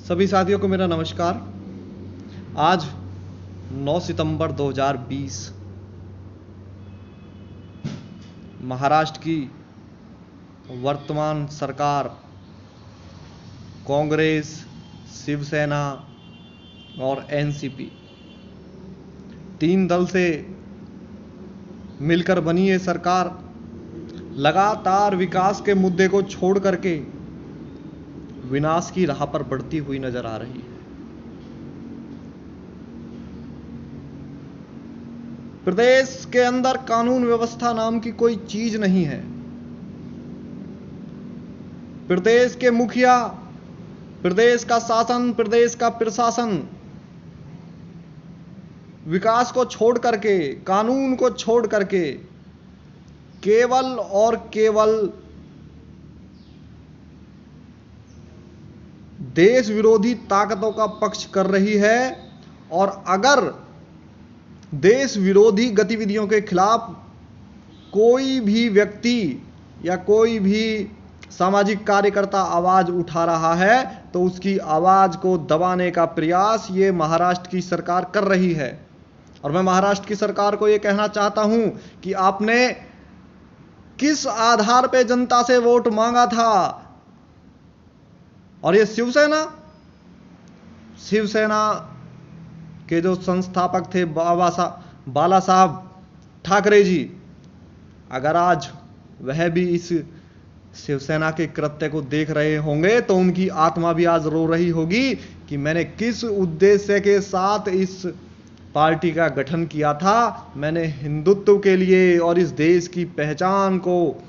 सभी साथियों को मेरा नमस्कार। आज 9 सितंबर 2020 महाराष्ट्र की वर्तमान सरकार कांग्रेस, शिवसेना और एनसीपी तीन दल से मिलकर बनी ये सरकार लगातार विकास के मुद्दे को छोड़ करके विनाश की राह पर बढ़ती हुई नजर आ रही है। प्रदेश के अंदर कानून व्यवस्था नाम की कोई चीज नहीं है। प्रदेश के मुखिया, प्रदेश का शासन, प्रदेश का प्रशासन विकास को छोड़ करके, कानून को छोड़ करके केवल और केवल देश विरोधी ताकतों का पक्ष कर रही है। और अगर देश विरोधी गतिविधियों के खिलाफ कोई भी व्यक्ति या कोई भी सामाजिक कार्यकर्ता आवाज उठा रहा है तो उसकी आवाज को दबाने का प्रयास ये महाराष्ट्र की सरकार कर रही है। और मैं महाराष्ट्र की सरकार को ये कहना चाहता हूं कि आपने किस आधार पे जनता से वोट मांगा था। और ये शिवसेना के जो संस्थापक थे बाला साहब ठाकरे जी, अगर आज वह भी इस शिवसेना के कृत्य को देख रहे होंगे तो उनकी आत्मा भी आज रो रही होगी कि मैंने किस उद्देश्य के साथ इस पार्टी का गठन किया था। मैंने हिंदुत्व के लिए और इस देश की पहचान को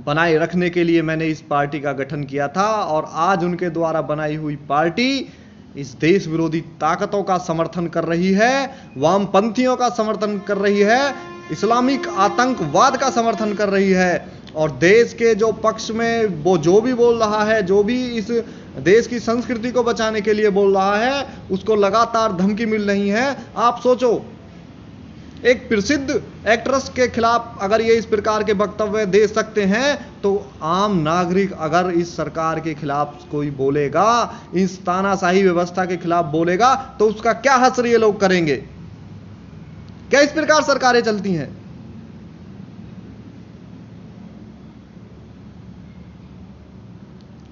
बनाए रखने के लिए मैंने इस पार्टी का गठन किया था। और आज उनके द्वारा बनाई हुई पार्टी इस देश विरोधी ताकतों का समर्थन कर रही है, वामपंथियों का समर्थन कर रही है, इस्लामिक आतंकवाद का समर्थन कर रही है। और देश के जो पक्ष में वो जो भी बोल रहा है, जो भी इस देश की संस्कृति को बचाने के लिए बोल रहा है, उसको लगातार धमकी मिल रही है। आप सोचो, एक प्रसिद्ध एक्ट्रेस के खिलाफ अगर ये इस प्रकार के वक्तव्य दे सकते हैं तो आम नागरिक अगर इस सरकार के खिलाफ कोई बोलेगा, इस तानाशाही व्यवस्था के खिलाफ बोलेगा तो उसका क्या हश्र ये लोग करेंगे। क्या इस प्रकार सरकारें चलती हैं?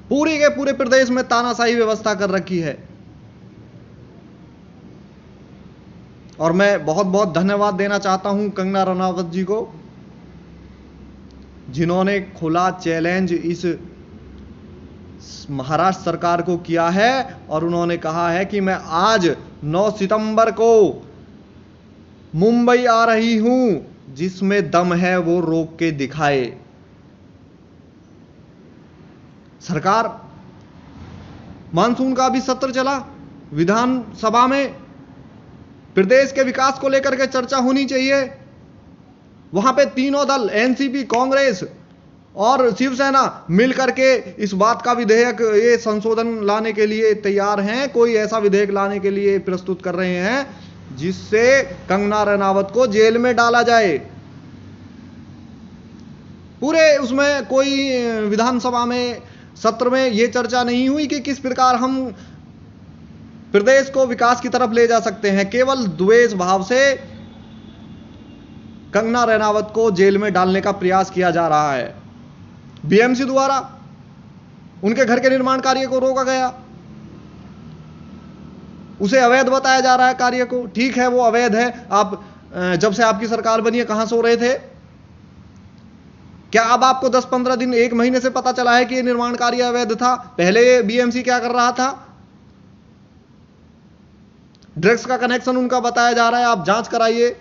पूरी के पूरे प्रदेश में तानाशाही व्यवस्था कर रखी है। और मैं बहुत बहुत धन्यवाद देना चाहता हूं कंगना रनावत जी को, जिन्होंने खुला चैलेंज इस महाराष्ट्र सरकार को किया है। और उन्होंने कहा है कि मैं आज 9 सितंबर को मुंबई आ रही हूं, जिसमें दम है वो रोक के दिखाए। सरकार, मानसून का भी सत्र चला, विधानसभा में प्रदेश के विकास को लेकर के चर्चा होनी चाहिए। वहां पे तीनों दल एनसीपी, कांग्रेस और शिवसेना मिलकर के इस बात का विधेयक, ये संशोधन लाने के लिए तैयार हैं। कोई ऐसा विधेयक लाने के लिए प्रस्तुत कर रहे हैं जिससे कंगना रनावत को जेल में डाला जाए। पूरे उसमें कोई विधानसभा में सत्र में यह चर्चा नहीं हुई कि किस प्रकार हम प्रदेश को विकास की तरफ ले जा सकते हैं। केवल द्वेष भाव से कंगना रनावत को जेल में डालने का प्रयास किया जा रहा है। बीएमसी द्वारा उनके घर के निर्माण कार्य को रोका गया, उसे अवैध बताया जा रहा है कार्य को। ठीक है, वो अवैध है। आप जब से आपकी सरकार बनी है कहां सो रहे थे? क्या अब आपको 10-15 दिन, 1 महीने से पता चला है कि ये निर्माण कार्य अवैध था? पहले बीएमसी क्या कर रहा था? ड्रग्स का कनेक्शन उनका बताया जा रहा है। आप जांच कराइए।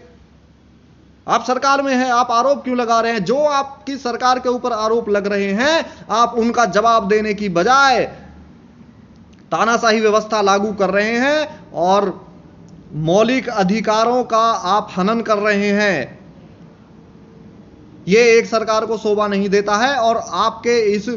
आप सरकार में हैं, आप आरोप क्यों लगा रहे हैं? जो आपकी सरकार के ऊपर आरोप लग रहे हैं, आप उनका जवाब देने की बजाय तानाशाही व्यवस्था लागू कर रहे हैं और मौलिक अधिकारों का आप हनन कर रहे हैं। यह एक सरकार को शोभा नहीं देता है। और आपके इस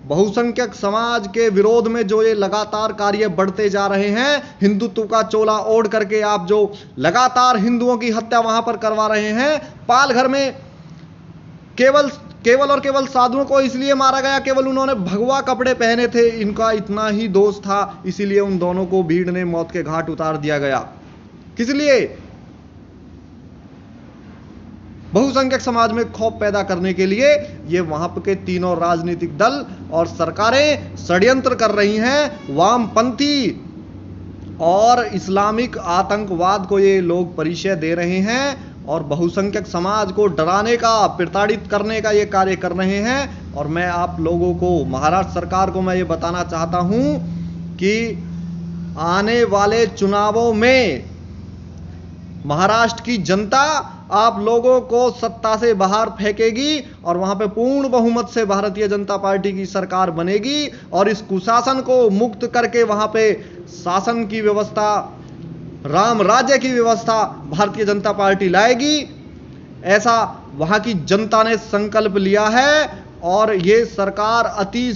बहुसंख्यक समाज के विरोध में जो ये लगातार कार्य बढ़ते जा रहे हैं, हिंदुत्व का चोला ओढ़ करके आप जो लगातार हिंदुओं की हत्या वहां पर करवा रहे हैं, पालघर में केवल केवल और केवल साधुओं को इसलिए मारा गया, केवल उन्होंने भगवा कपड़े पहने थे, इनका इतना ही दोष था, इसीलिए उन दोनों को भीड़ ने मौत के घाट उतार दिया गया। किस लिए? बहुसंख्यक समाज में खौफ पैदा करने के लिए ये वहां के तीनों राजनीतिक दल और सरकारें षड्यंत्र कर रही हैं। वामपंथी और इस्लामिक आतंकवाद को ये लोग परिचय दे रहे हैं और बहुसंख्यक समाज को डराने का, प्रताड़ित करने का ये कार्य कर रहे हैं। और मैं आप लोगों को, महाराष्ट्र सरकार को मैं ये बताना चाहता हूं कि आने वाले चुनावों में महाराष्ट्र की जनता आप लोगों को सत्ता से बाहर फेंकेगी और वहां पे पूर्ण बहुमत से भारतीय जनता पार्टी की सरकार बनेगी और इस कुशासन को मुक्त करके वहां पे शासन की व्यवस्था, राम राज्य की व्यवस्था भारतीय जनता पार्टी लाएगी। ऐसा वहां की जनता ने संकल्प लिया है और ये सरकार अति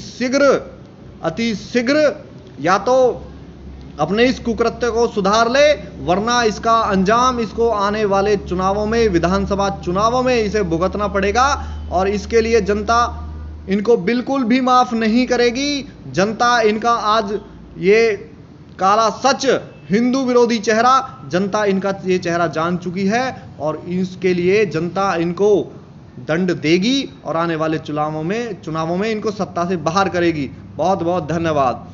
शीघ्र या तो अपने इस कुकृत्य को सुधार ले, वरना इसका अंजाम इसको आने वाले चुनावों में, विधानसभा चुनावों में इसे भुगतना पड़ेगा। और इसके लिए जनता इनको बिल्कुल भी माफ नहीं करेगी। जनता इनका आज ये काला सच, हिंदू विरोधी चेहरा, जनता इनका ये चेहरा जान चुकी है और इसके लिए जनता इनको दंड देगी और आने वाले चुनावों में इनको सत्ता से बाहर करेगी। बहुत बहुत धन्यवाद।